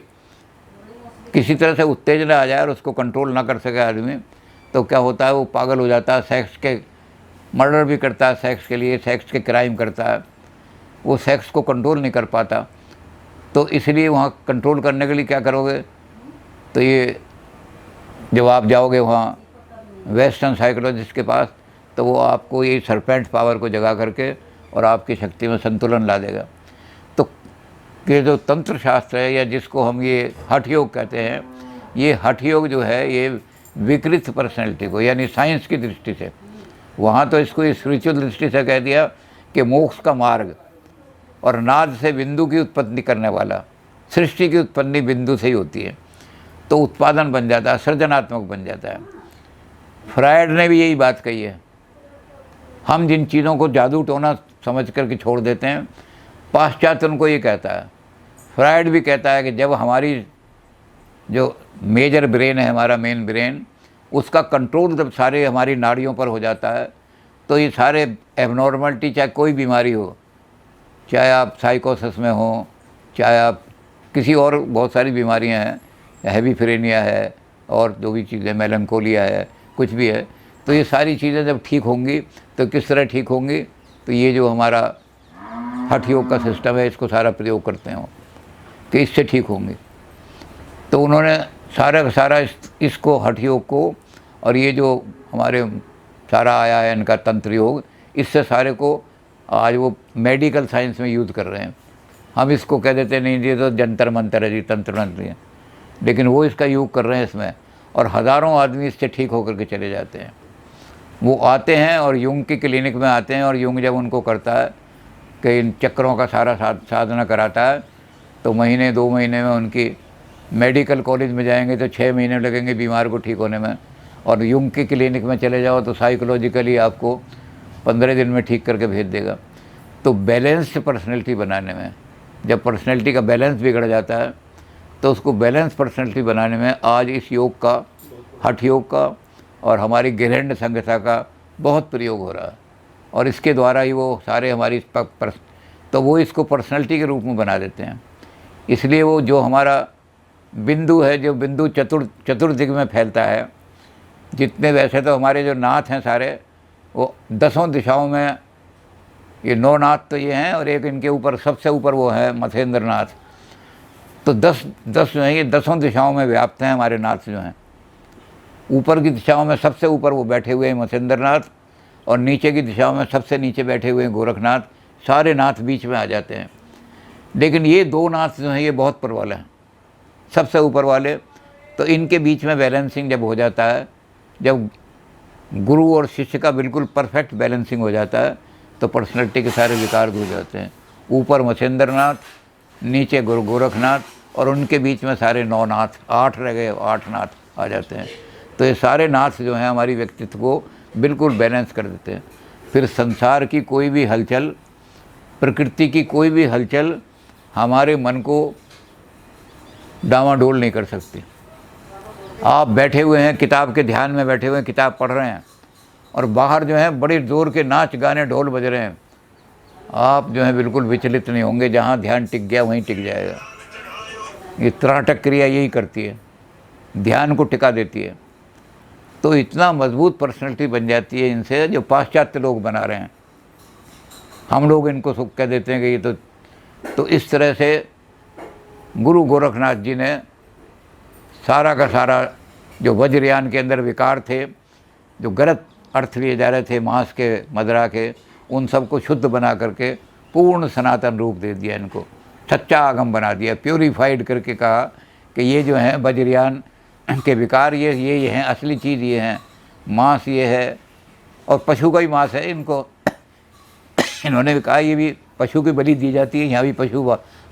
किसी तरह से उत्तेजना आ जाए और उसको कंट्रोल ना कर सके आदमी, तो क्या होता है, वो पागल हो जाता है, सेक्स के मर्डर भी करता है, सेक्स के लिए सेक्स के क्राइम करता है, वो सेक्स को कंट्रोल नहीं कर पाता। तो इसलिए वहाँ कंट्रोल करने के लिए क्या करोगे, तो ये जब आप जाओगे वहाँ वेस्टर्न साइकोलॉजिस्ट के पास, तो वो आपको ये सरपेंट पावर को जगा करके और आपकी शक्ति में संतुलन ला देगा। तो ये जो तंत्र शास्त्र है, या जिसको हम ये हठ योग कहते हैं, ये हठ योग जो है ये विकृत पर्सनैलिटी को, यानी साइंस की दृष्टि से, वहाँ तो इसको स्पिरिचुअल दृष्टि से कह दिया कि मोक्ष का मार्ग, और नाद से बिंदु की उत्पत्ति करने वाला, सृष्टि की उत्पत्ति बिंदु से ही होती है, तो उत्पादन बन जाता है, सृजनात्मक बन जाता है। फ्रायड ने भी यही बात कही है। हम जिन चीज़ों को जादू टोना समझ करके छोड़ देते हैं, पाश्चात्य उनको ये कहता है। फ्रायड भी कहता है कि जब हमारी जो मेजर ब्रेन है, हमारा मेन ब्रेन, उसका कंट्रोल जब सारे हमारी नाड़ियों पर हो जाता है, तो ये सारे एबनॉर्मलिटी, चाहे कोई बीमारी हो, चाहे आप साइकोसिस में हो, चाहे आप किसी और बहुत सारी बीमारियां हैं, हेवीफ्रेनिया है और जो भी चीज़ें, मेलनकोलिया है, कुछ भी है, तो ये सारी चीज़ें जब ठीक होंगी तो किस तरह ठीक होंगी, तो ये जो हमारा हठ योग का सिस्टम है, इसको सारा प्रयोग करते हैं कि इससे ठीक होंगी। तो उन्होंने सारा का सारा इसको हठ योग को, और ये जो हमारे सारा आया है इनका तंत्र योग, इससे सारे को आज वो मेडिकल साइंस में यूज़ कर रहे हैं। हम इसको कह देते नहीं, ये तो जंतर मंतर है जी, तंत्र मंत्र है, लेकिन वो इसका यूज़ कर रहे हैं इसमें, और हज़ारों आदमी इससे ठीक होकर के चले जाते हैं। वो आते हैं और यूंग की क्लिनिक में आते हैं, और यूंग जब उनको करता है कि इन चक्रों का सारा साधना कराता है, तो महीने 2 महीने में उनकी, मेडिकल कॉलेज में जाएंगे तो 6 महीने लगेंगे बीमार को ठीक होने में, और यूंग की क्लिनिक में चले जाओ तो साइकोलॉजिकली आपको 15 दिन में ठीक करके भेज देगा। तो बैलेंस्ड पर्सनैलिटी बनाने में, जब पर्सनैलिटी का बैलेंस बिगड़ जाता है, तो उसको बैलेंस पर्सनैलिटी बनाने में आज इस योग का, हठ योग का और हमारी गृहण्य संहिता का बहुत प्रयोग हो रहा है, और इसके द्वारा ही वो सारे हमारी तो वो इसको पर्सनैलिटी के रूप में बना देते हैं। इसलिए वो जो हमारा बिंदु है, जो बिंदु चतुर्दिग में फैलता है, जितने, वैसे तो हमारे जो नाथ हैं सारे, वो 10 दिशाओं में, ये 9 नाथ तो ये हैं, और एक इनके ऊपर सबसे ऊपर वो है मत्स्येंद्र नाथ। तो 10 जो हैं ये 10 दिशाओं में व्याप्त हैं हमारे नाथ जो हैं। ऊपर की दिशाओं में सबसे ऊपर वो बैठे हुए हैं मत्स्येंद्र नाथ, और नीचे की दिशाओं में सबसे नीचे बैठे हुए हैं गोरखनाथ। सारे नाथ बीच में आ जाते हैं, लेकिन ये 2 नाथ जो हैं ये बहुत प्रबल हैं, सबसे ऊपर वाले। तो इनके बीच में बैलेंसिंग जब हो जाता है, जब गुरु और शिष्य का बिल्कुल परफेक्ट बैलेंसिंग हो जाता है, तो पर्सनैलिटी के सारे विकार दूर जाते हैं। ऊपर मत्स्येंद्र नाथ, नीचे गोरखनाथ, और उनके बीच में सारे 9 नाथ, 8 रह गए, 8 नाथ आ जाते हैं। तो ये सारे नाथ जो हैं हमारी व्यक्तित्व को बिल्कुल बैलेंस कर देते हैं। फिर संसार की कोई भी हलचल, प्रकृति की कोई भी हलचल हमारे मन को डामाडोल नहीं कर सकती। आप बैठे हुए हैं, किताब के ध्यान में बैठे हुए हैं, किताब पढ़ रहे हैं, और बाहर जो है बड़े ज़ोर के नाच गाने ढोल बज रहे हैं, आप जो है बिल्कुल विचलित नहीं होंगे। जहाँ ध्यान टिक गया वहीं टिक जाएगा। ये त्राटक क्रिया यही करती है, ध्यान को टिका देती है। तो इतना मजबूत पर्सनैलिटी बन जाती है इनसे, जो पाश्चात्य लोग बना रहे हैं। हम लोग इनको सुख कह देते हैं कि ये तो इस तरह से गुरु गोरखनाथ जी ने सारा का सारा जो वज्रयान के अंदर विकार थे, जो गलत अर्थ लिए जा रहे थे मांस के, मदिरा के, उन सबको शुद्ध बना करके पूर्ण सनातन रूप दे दिया, इनको सच्चा आगम बना दिया, प्योरीफाइड करके कहा कि ये जो हैं वज्रयान के विकार, ये हैं, असली चीज़ ये हैं, मांस ये है, और पशु का ही मांस है। इनको इन्होंने भी कहा ये भी पशु की बलि दी जाती है, यहाँ भी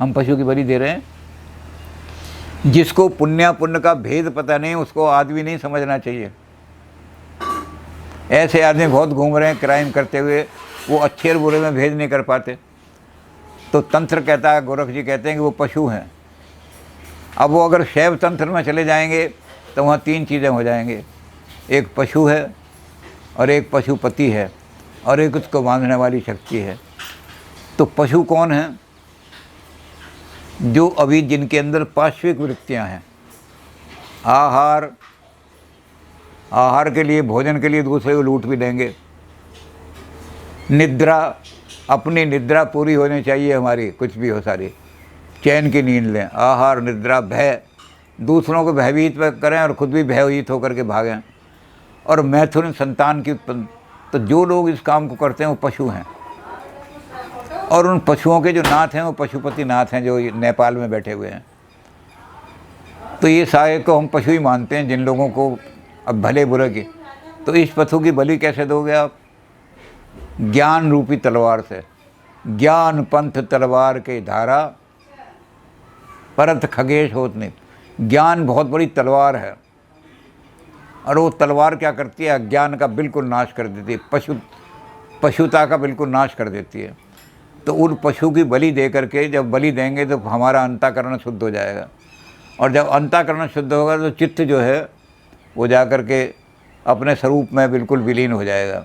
हम पशु की बलि दे रहे हैं। जिसको पुण्य का भेद पता नहीं, उसको आदमी नहीं समझना चाहिए। ऐसे आदमी बहुत घूम रहे हैं क्राइम करते हुए, वो अच्छे और बुरे में भेद नहीं कर पाते। तो तंत्र कहता है, गोरख जी कहते हैं कि वो पशु हैं। अब वो अगर शैव तंत्र में चले जाएंगे तो वहाँ तीन चीज़ें हो जाएंगे, एक पशु है और एक पशुपति है और एक उसको बांधने वाली शक्ति है। तो पशु कौन है? जो अभी जिनके अंदर पाश्विक वृत्तियाँ हैं, आहार के लिए, भोजन के लिए दूसरे को लूट भी देंगे। निद्रा, अपनी निद्रा पूरी होनी चाहिए हमारी, कुछ भी हो सारी, चैन की नींद लें। आहार, निद्रा, भय, दूसरों को भयभीत करें और खुद भी भयभीत होकर के भागें। और मैथुन, संतान की उत्पन्न। तो जो लोग इस काम को करते हैं वो पशु हैं। और उन पशुओं के जो नाथ हैं वो पशुपति नाथ हैं, जो नेपाल में बैठे हुए हैं। तो ये सारे को हम पशु ही मानते हैं, जिन लोगों को अब भले बुरे की। तो इस पशु की बलि कैसे दोगे आप? ज्ञान रूपी तलवार से। ज्ञान पंथ तलवार के धारा, परत खगेश होत नहीं। ज्ञान बहुत बड़ी तलवार है और वो तलवार क्या करती है? अज्ञान का बिल्कुल नाश कर देती है, पशुता का बिल्कुल नाश कर देती है। तो उन पशु की बलि दे करके जब बलि देंगे तो हमारा अंतःकरण शुद्ध हो जाएगा। और जब अंतःकरण शुद्ध होगा तो चित्त जो है वो जा कर के अपने स्वरूप में बिल्कुल विलीन हो जाएगा।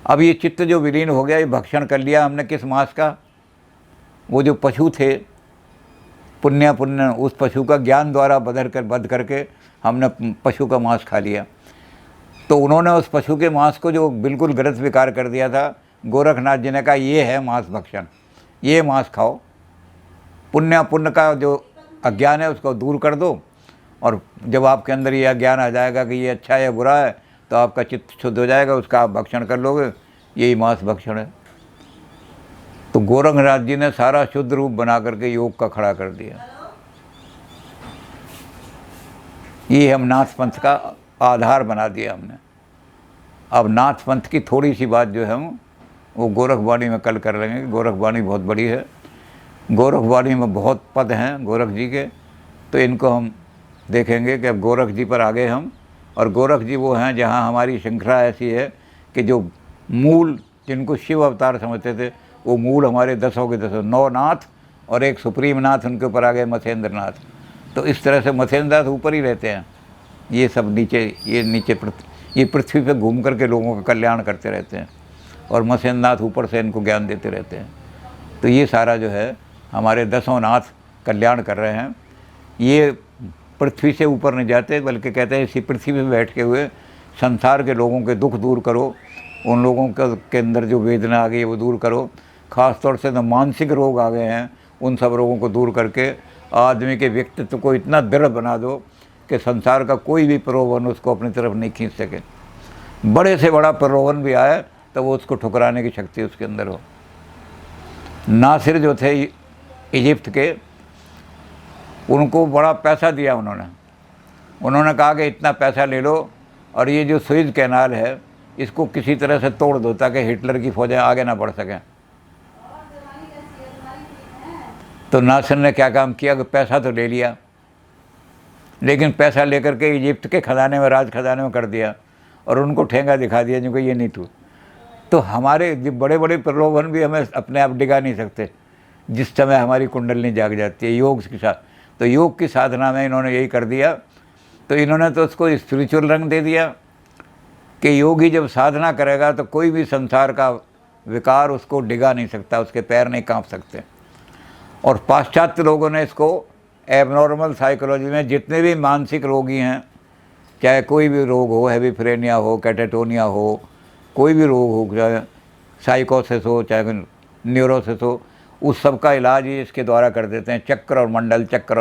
अब ये चित्त जो विलीन हो गया, ये भक्षण कर लिया हमने किस मांस का? वो जो पशु थे, पुण्य, उस पशु का ज्ञान द्वारा बध करके हमने पशु का मांस खा लिया। तो उन्होंने उस पशु के मांस को जो बिल्कुल गलत स्वीकार कर दिया था, गोरखनाथ जी ने कहा ये है मांस भक्षण, ये मांस खाओ। पुण्य का जो अज्ञान है उसको दूर कर दो, और जब आपके अंदर ये अज्ञान आ जाएगा कि ये अच्छा है या बुरा है, तो आपका चित्त शुद्ध हो जाएगा, उसका आप भक्षण कर लोगे। यही मांस भक्षण है। तो गोरखनाथ जी ने सारा शुद्ध रूप बना करके योग का खड़ा कर दिया। ये हम नाथ पंथ का आधार बना दिया हमने। अब नाथ पंथ की थोड़ी सी बात जो है वो गोरखवाणी में कल कर लेंगे। गोरखवाणी बहुत बड़ी है, गोरखवाणी में बहुत पद हैं गोरख जी के, तो इनको हम देखेंगे कि अब गोरख जी पर आ गए हम। और गोरख जी वो हैं जहाँ हमारी श्रृंखला ऐसी है कि जो मूल, जिनको शिव अवतार समझते थे, वो मूल हमारे दसों के दसों, 9 नाथ और एक सुप्रीम नाथ, उनके ऊपर आ गए मत्स्येंद्र नाथ। तो इस तरह से मत्स्येंद्र नाथ ऊपर ही रहते हैं, ये सब नीचे, ये पृथ्वी पे घूम करके लोगों का कल्याण करते रहते हैं, और मत्स्येंद्र नाथ ऊपर से इनको ज्ञान देते रहते हैं। तो ये सारा जो है हमारे 10 नाथ कल्याण कर रहे हैं। ये पृथ्वी से ऊपर नहीं जाते, बल्कि कहते हैं इसी पृथ्वी में बैठ के हुए संसार के लोगों के दुख दूर करो, उन लोगों के अंदर जो वेदना आ गई है वो दूर करो। ख़ास तौर से जो मानसिक रोग आ गए हैं, उन सब रोगों को दूर करके आदमी के व्यक्तित्व को इतना दृढ़ बना दो कि संसार का कोई भी प्रलोभन उसको अपनी तरफ नहीं खींच सके। बड़े से बड़ा प्रलोभन भी आए तो वो उसको ठुकराने की शक्ति उसके अंदर हो। नासिर जो थे इजिप्ट के, उनको बड़ा पैसा दिया उन्होंने कहा कि इतना पैसा ले लो और ये जो सुएज कैनाल है इसको किसी तरह से तोड़ दो ताकि हिटलर की फौजें आगे ना बढ़ सकें। तो नासिर ने क्या काम किया कि पैसा तो ले लिया, लेकिन पैसा लेकर के इजिप्ट के खजाने में, राज खजाने में कर दिया और उनको ठेंगा दिखा दिया जो कि ये नहीं तू। तो हमारे बड़े बड़े प्रलोभन भी हमें अपने आप डिगा नहीं सकते जिस समय हमारी कुंडलिनी जाग जाती है योग के साथ। तो योग की साधना में इन्होंने यही कर दिया। तो इन्होंने तो उसको स्पिरिचुअल रंग दे दिया कि योगी जब साधना करेगा तो कोई भी संसार का विकार उसको डिगा नहीं सकता, उसके पैर नहीं कांप सकते। और पाश्चात्य लोगों ने इसको एबनॉर्मल साइकोलॉजी में जितने भी मानसिक रोगी हैं, चाहे कोई भी रोग हो, हेविफ्रेनिया हो, कैटेटोनिया हो, कोई भी रोग हो, चाहे साइकोसिस हो, चाहे न्यूरोसिस हो, उस सब का इलाज ही इसके द्वारा कर देते हैं, चक्र और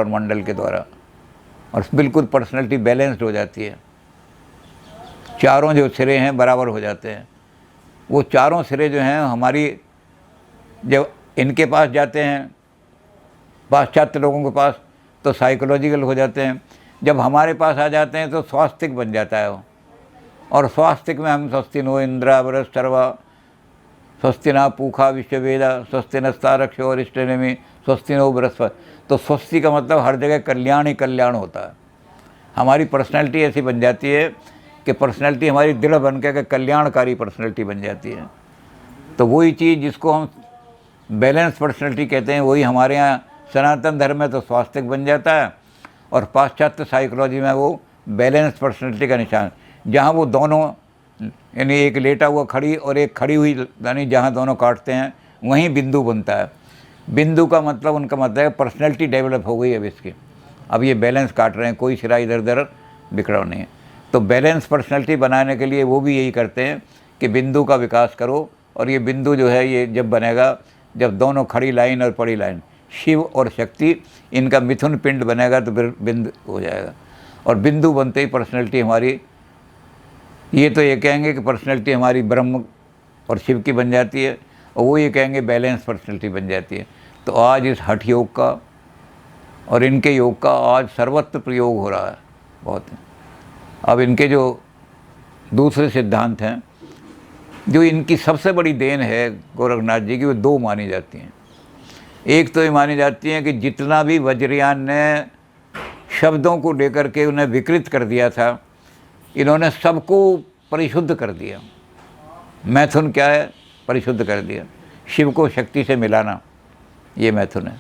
मंडल के द्वारा। और बिल्कुल पर्सनैलिटी बैलेंस्ड हो जाती है, चारों जो सिरे हैं बराबर हो जाते हैं। वो चारों सिरे जो हैं हमारी, जब इनके पास जाते हैं पाश्चात्य लोगों के पास तो साइकोलॉजिकल हो जाते हैं, जब हमारे पास आ जाते हैं तो स्वास्थ्यिक बन जाता है वो। और स्वास्थ्यिक में हम स्वस्ति नो इंद्रावरस सर्वा, स्वस्ति ना पूखा विश्ववेदा, स्वस्ति नस्तारक्षो अरिष्टनेमि, स्वस्ति नो बृहस्पति। तो स्वस्ति का मतलब हर जगह कल्याण ही कल्याण होता है। हमारी पर्सनैलिटी ऐसी बन जाती है कि पर्सनैलिटी हमारी दृढ़ बन के कल्याणकारी पर्सनैलिटी बन जाती है। तो वही चीज़ जिसको हम बैलेंस पर्सनैलिटी कहते हैं, वही हमारे यहाँ सनातन धर्म में तो स्वास्थ्यिक बन जाता है, और पाश्चात्य साइकोलॉजी में वो बैलेंस पर्सनैलिटी का निशान। जहाँ वो दोनों, यानी एक लेटा हुआ खड़ी और एक खड़ी हुई, यानी जहाँ दोनों काटते हैं वहीं बिंदु बनता है। बिंदु का मतलब, उनका मतलब है पर्सनैलिटी डेवलप हो गई अब इसकी, अब ये बैलेंस काट रहे हैं, कोई सिरा इधर उधर बिखरा नहीं है। तो बैलेंस पर्सनैलिटी बनाने के लिए वो भी यही करते हैं कि बिंदु का विकास करो, और ये बिंदु जो है ये जब बनेगा, जब दोनों खड़ी लाइन और पड़ी लाइन, शिव और शक्ति, इनका मिथुन पिंड बनेगा तो फिर बिंदु हो जाएगा। और बिंदु बनते ही पर्सनैलिटी हमारी, ये तो ये कहेंगे कि पर्सनैलिटी हमारी ब्रह्म और शिव की बन जाती है, और वो ये कहेंगे बैलेंस पर्सनैलिटी बन जाती है। तो आज इस हठ योग का और इनके योग का आज सर्वत्र प्रयोग हो रहा है बहुत। अब इनके जो दूसरे सिद्धांत हैं, जो इनकी सबसे बड़ी देन है गोरखनाथ जी की, वो दो मानी जाती हैं। एक तो ये मानी जाती है कि जितना भी वज्रयान ने शब्दों को लेकर के उन्हें विकृत कर दिया था, इन्होंने सबको परिशुद्ध कर दिया। मैथुन क्या है? परिशुद्ध कर दिया। शिव को शक्ति से मिलाना, ये मैथुन है।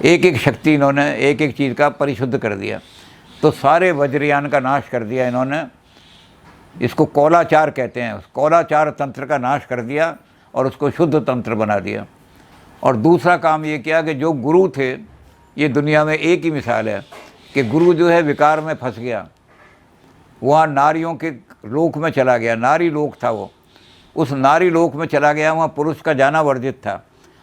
एक एक शक्ति इन्होंने एक एक चीज़ का परिशुद्ध कर दिया। तो सारे वज्रयान का नाश कर दिया इन्होंने, इसको कौलाचार कहते हैं। उस कौलाचार तंत्र का नाश कर दिया और उसको शुद्ध तंत्र बना दिया। और दूसरा काम ये किया कि जो गुरु थे, ये दुनिया में एक ही मिसाल है कि गुरु जो है विकार में फंस गया, वहाँ नारियों के लोक में चला गया, नारी लोक था वो, उस नारी लोक में चला गया, वहाँ पुरुष का जाना वर्जित था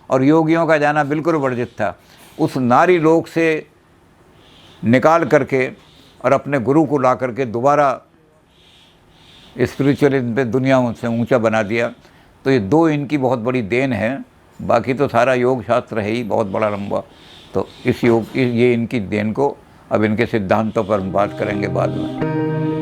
और योगियों का जाना बिल्कुल वर्जित था। उस नारी लोक से निकाल करके और अपने गुरु को ला करके दोबारा स्पिरिचुअलिज्म पे दुनिया से ऊंचा बना दिया। तो ये दो इनकी बहुत बड़ी देन है। बाकी तो सारा योग शास्त्र है ही बहुत बड़ा लंबा। तो इस योग, ये इनकी देन को, अब इनके सिद्धांतों पर हम बात करेंगे बाद में।